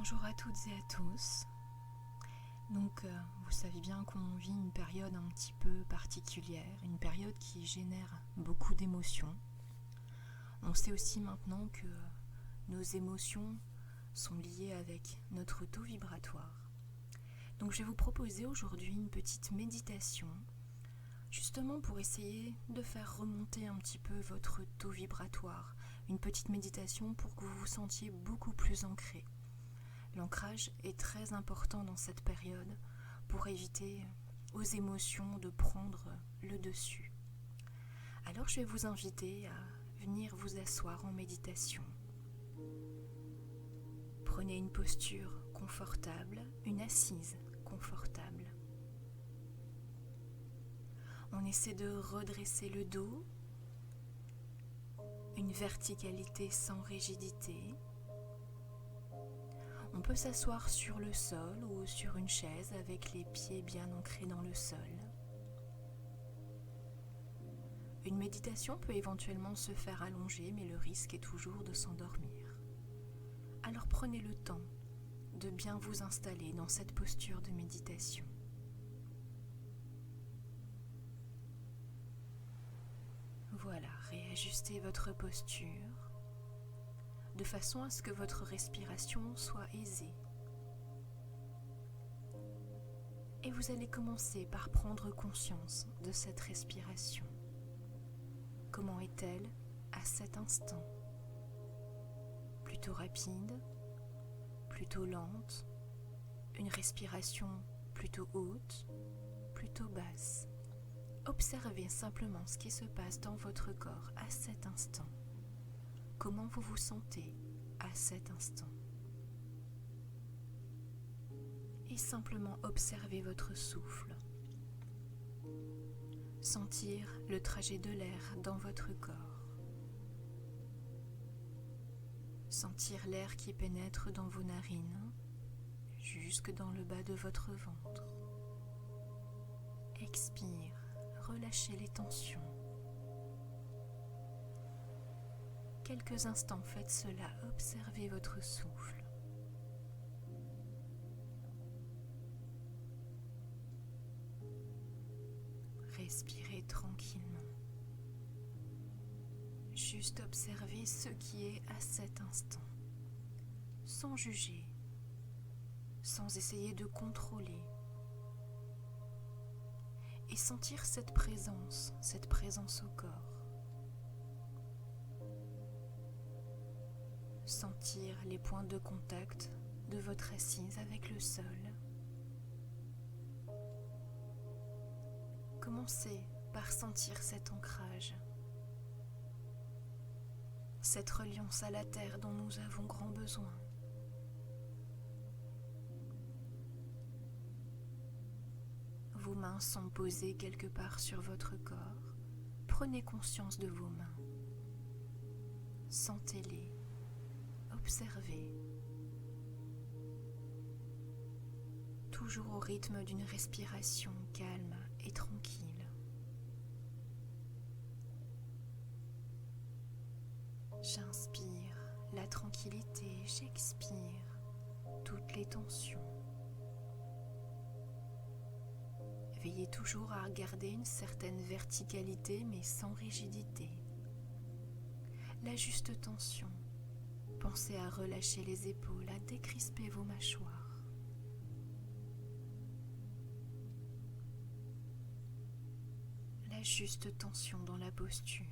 Bonjour à toutes et à tous. Donc, vous savez bien qu'on vit une période un petit peu particulière, une période qui génère beaucoup d'émotions. On sait aussi maintenant que nos émotions sont liées avec notre taux vibratoire. Donc, je vais vous proposer aujourd'hui une petite méditation, justement pour essayer de faire remonter un petit peu votre taux vibratoire. Une petite méditation pour que vous vous sentiez beaucoup plus ancré. L'ancrage est très important dans cette période pour éviter aux émotions de prendre le dessus. Alors je vais vous inviter à venir vous asseoir en méditation. Prenez une posture confortable, une assise confortable. On essaie de redresser le dos, une verticalité sans rigidité. On peut s'asseoir sur le sol ou sur une chaise avec les pieds bien ancrés dans le sol. Une méditation peut éventuellement se faire allonger, mais le risque est toujours de s'endormir. Alors prenez le temps de bien vous installer dans cette posture de méditation. Voilà, réajustez votre posture de façon à ce que votre respiration soit aisée. Et vous allez commencer par prendre conscience de cette respiration. Comment est-elle à cet instant? Plutôt rapide, plutôt lente, une respiration plutôt haute, plutôt basse. Observez simplement ce qui se passe dans votre corps à cet instant. Comment vous vous sentez à cet instant? Et simplement observez votre souffle. Sentir le trajet de l'air dans votre corps. Sentir l'air qui pénètre dans vos narines, jusque dans le bas de votre ventre. Expire, relâchez les tensions. Quelques instants, faites cela, observez votre souffle. Respirez tranquillement. Juste observez ce qui est à cet instant, sans juger, sans essayer de contrôler. Et sentir cette présence au corps. Sentir les points de contact de votre assise avec le sol. Commencez par sentir cet ancrage, cette reliance à la terre dont nous avons grand besoin. Vos mains sont posées quelque part sur votre corps. Prenez conscience de vos mains. Sentez-les. Observez. Toujours au rythme d'une respiration calme et tranquille. J'inspire la tranquillité, j'expire toutes les tensions. Veillez toujours à garder une certaine verticalité mais sans rigidité. La juste tension. Pensez à relâcher les épaules, à décrisper vos mâchoires. La juste tension dans la posture.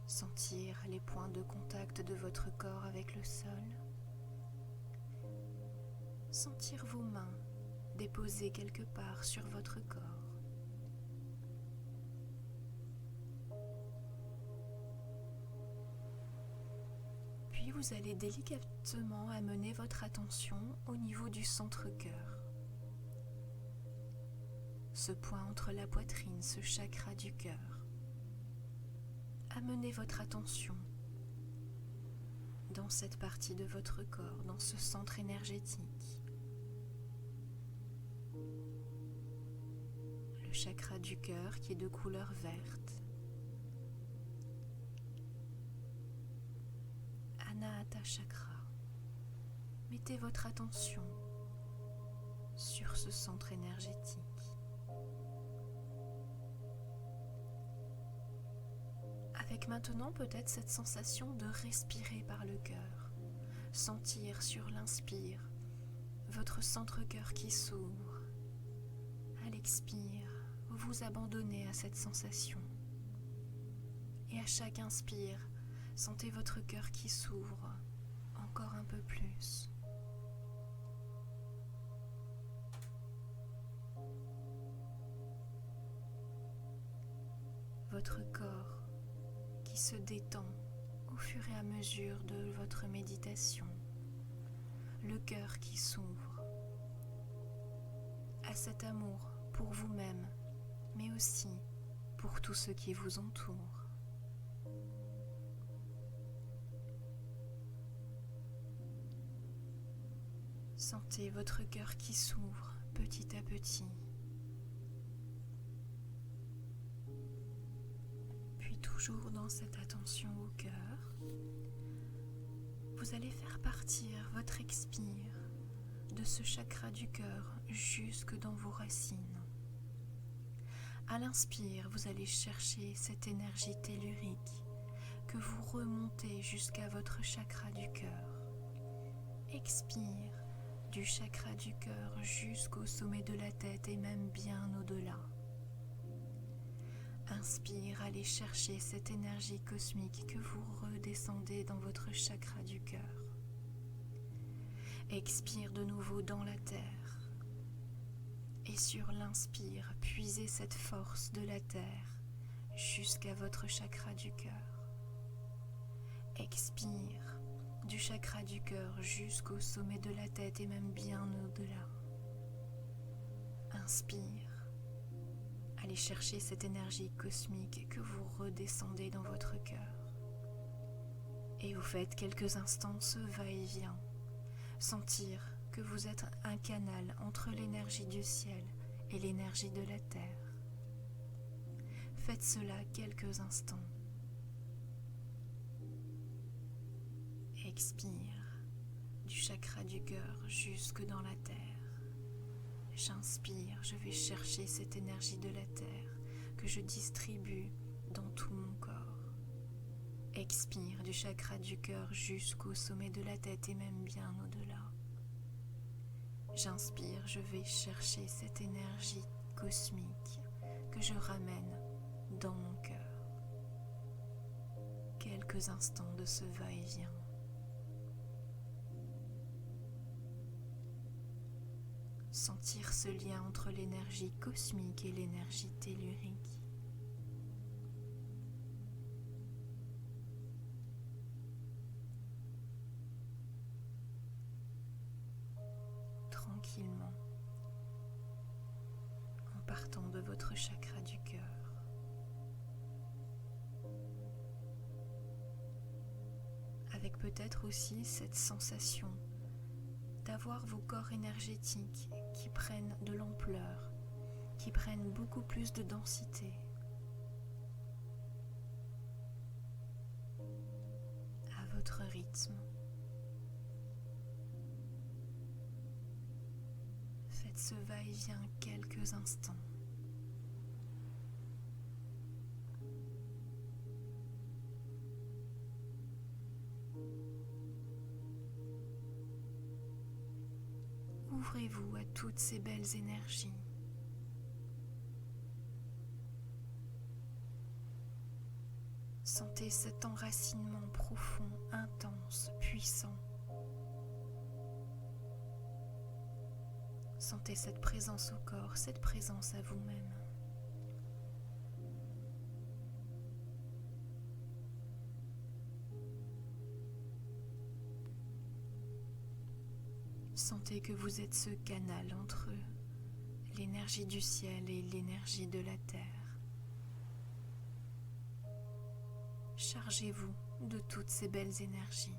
Sentir les points de contact de votre corps avec le sol. Sentir vos mains déposées quelque part sur votre corps. Puis vous allez délicatement amener votre attention au niveau du centre-cœur. Ce point entre la poitrine, ce chakra du cœur. Amenez votre attention dans cette partie de votre corps, dans ce centre énergétique. Le chakra du cœur qui est de couleur verte. chakra. Mettez votre attention sur ce centre énergétique. Avec maintenant peut-être cette sensation de respirer par le cœur, sentir sur l'inspire votre centre-cœur qui s'ouvre. À l'expire, vous vous abandonnez à cette sensation. Et à chaque inspire, sentez votre cœur qui s'ouvre encore un peu plus. Votre corps qui se détend au fur et à mesure de votre méditation. Le cœur qui s'ouvre à cet amour pour vous-même, mais aussi pour tous ceux qui vous entourent. Sentez votre cœur qui s'ouvre petit à petit. Puis toujours dans cette attention au cœur, vous allez faire partir votre expire de ce chakra du cœur jusque dans vos racines. À l'inspire, vous allez chercher cette énergie tellurique que vous remontez jusqu'à votre chakra du cœur. Expire du chakra du cœur jusqu'au sommet de la tête et même bien au-delà. Inspire, allez chercher cette énergie cosmique que vous redescendez dans votre chakra du cœur. Expire de nouveau dans la terre. Et sur l'inspire, puisez cette force de la terre jusqu'à votre chakra du cœur. Expire du chakra du cœur jusqu'au sommet de la tête et même bien au-delà. Inspire. Allez chercher cette énergie cosmique que vous redescendez dans votre cœur. Et vous faites quelques instants ce va-et-vient. Sentir que vous êtes un canal entre l'énergie du ciel et l'énergie de la terre. Faites cela quelques instants. Expire du chakra du cœur jusque dans la terre. J'inspire, je vais chercher cette énergie de la terre que je distribue dans tout mon corps. Expire du chakra du cœur jusqu'au sommet de la tête et même bien au-delà. J'inspire, je vais chercher cette énergie cosmique que je ramène dans mon cœur. Quelques instants de ce va-et-vient. Sentir ce lien entre l'énergie cosmique et l'énergie tellurique. Tranquillement, en partant de votre chakra du cœur. Avec peut-être aussi cette sensation d'avoir vos corps énergétiques qui prennent de l'ampleur, qui prennent beaucoup plus de densité. À votre rythme. Faites ce va-et-vient quelques instants. Ouvrez-vous à toutes ces belles énergies. Sentez cet enracinement profond, intense, puissant. Sentez cette présence au corps, cette présence à vous-même. Sentez que vous êtes ce canal entre l'énergie du ciel et l'énergie de la terre. Chargez-vous de toutes ces belles énergies.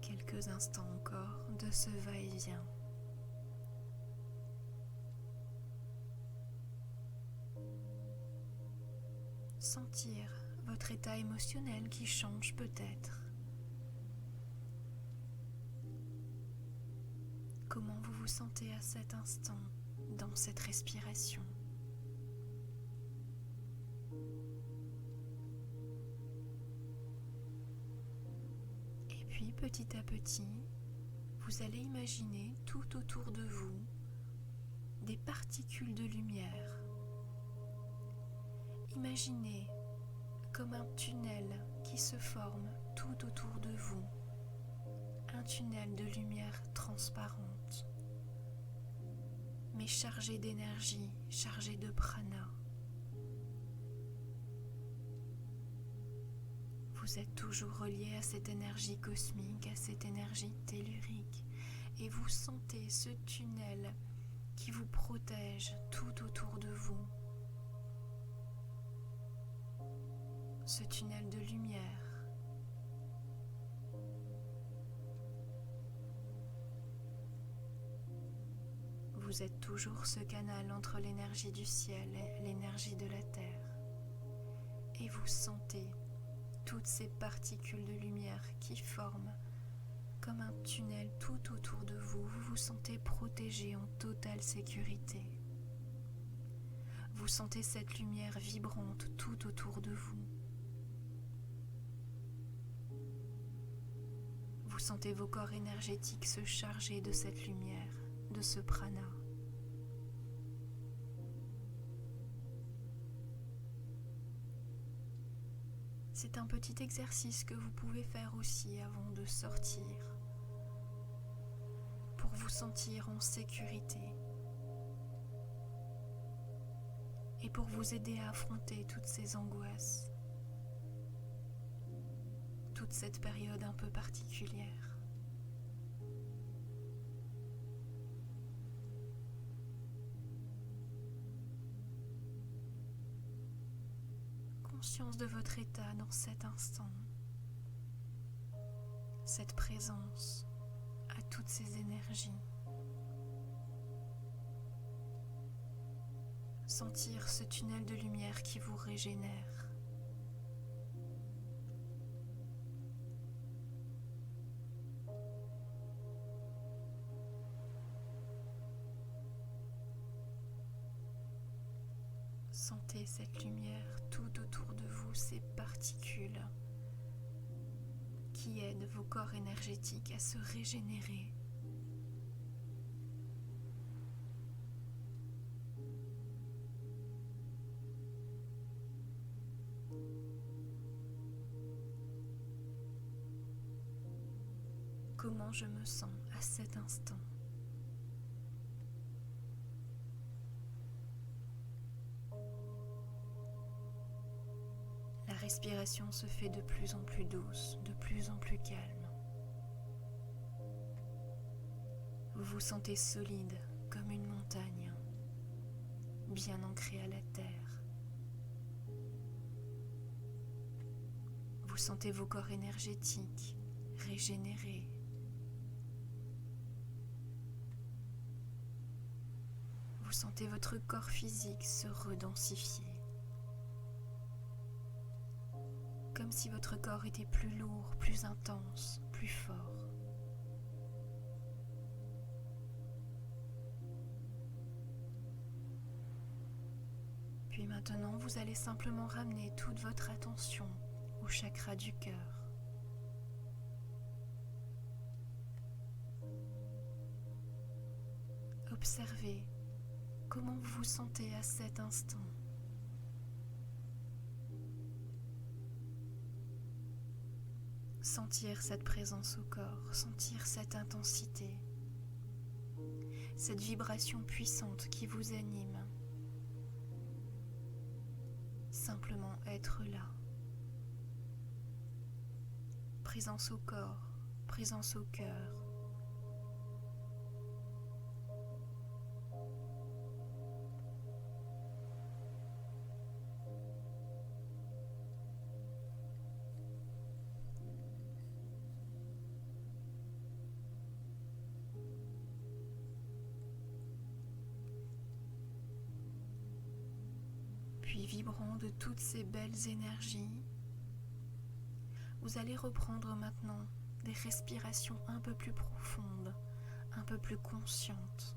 quelques instants encore de ce va-et-vient. Sentir votre état émotionnel qui change peut-être. Comment vous vous sentez à cet instant dans cette respiration? Et puis petit à petit, vous allez imaginer tout autour de vous des particules de lumière. Imaginez comme un tunnel qui se forme tout autour de vous, un tunnel de lumière transparente, mais chargé d'énergie, chargé de prana. Vous êtes toujours relié à cette énergie cosmique, à cette énergie tellurique, et vous sentez ce tunnel qui vous protège tout autour de vous. Ce tunnel de lumière. Vous êtes toujours ce canal entre l'énergie du ciel et l'énergie de la terre. Et vous sentez toutes ces particules de lumière qui forment comme un tunnel tout autour de vous. Vous vous sentez protégé en totale sécurité. Vous sentez cette lumière vibrante tout autour de vous. Vous sentez vos corps énergétiques se charger de cette lumière, de ce prana. C'est un petit exercice que vous pouvez faire aussi avant de sortir pour vous sentir en sécurité et pour vous aider à affronter toutes ces angoisses, toute cette période un peu particulière. Conscience de votre état dans cet instant, cette présence à toutes ces énergies. Sentir ce tunnel de lumière qui vous régénère. Sentez cette lumière tout autour de vous, ces particules qui aident vos corps énergétiques à se régénérer. Comment je me sens à cet instant? La respiration se fait de plus en plus douce, de plus en plus calme. Vous vous sentez solide comme une montagne, bien ancrée à la terre. Vous sentez vos corps énergétiques régénérés. Vous sentez votre corps physique se redensifier. Comme si votre corps était plus lourd, plus intense, plus fort. Puis maintenant, vous allez simplement ramener toute votre attention au chakra du cœur. Observez comment vous vous sentez à cet instant. Sentir cette présence au corps, sentir cette intensité, cette vibration puissante qui vous anime. Simplement être là. Présence au corps, présence au cœur. puis vibrant de toutes ces belles énergies, vous allez reprendre maintenant des respirations un peu plus profondes, un peu plus conscientes.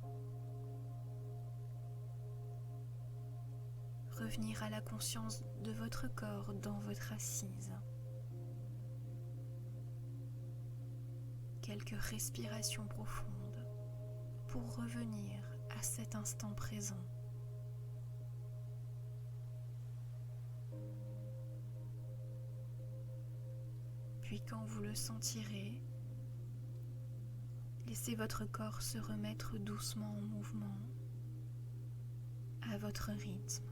Revenir à la conscience de votre corps dans votre assise. Quelques respirations profondes pour revenir à cet instant présent. Puis quand vous le sentirez, laissez votre corps se remettre doucement en mouvement à votre rythme.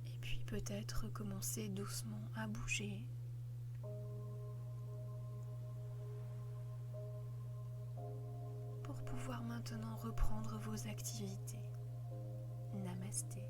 Et puis peut-être commencer doucement à bouger. Pour pouvoir maintenant reprendre vos activités. Namasté.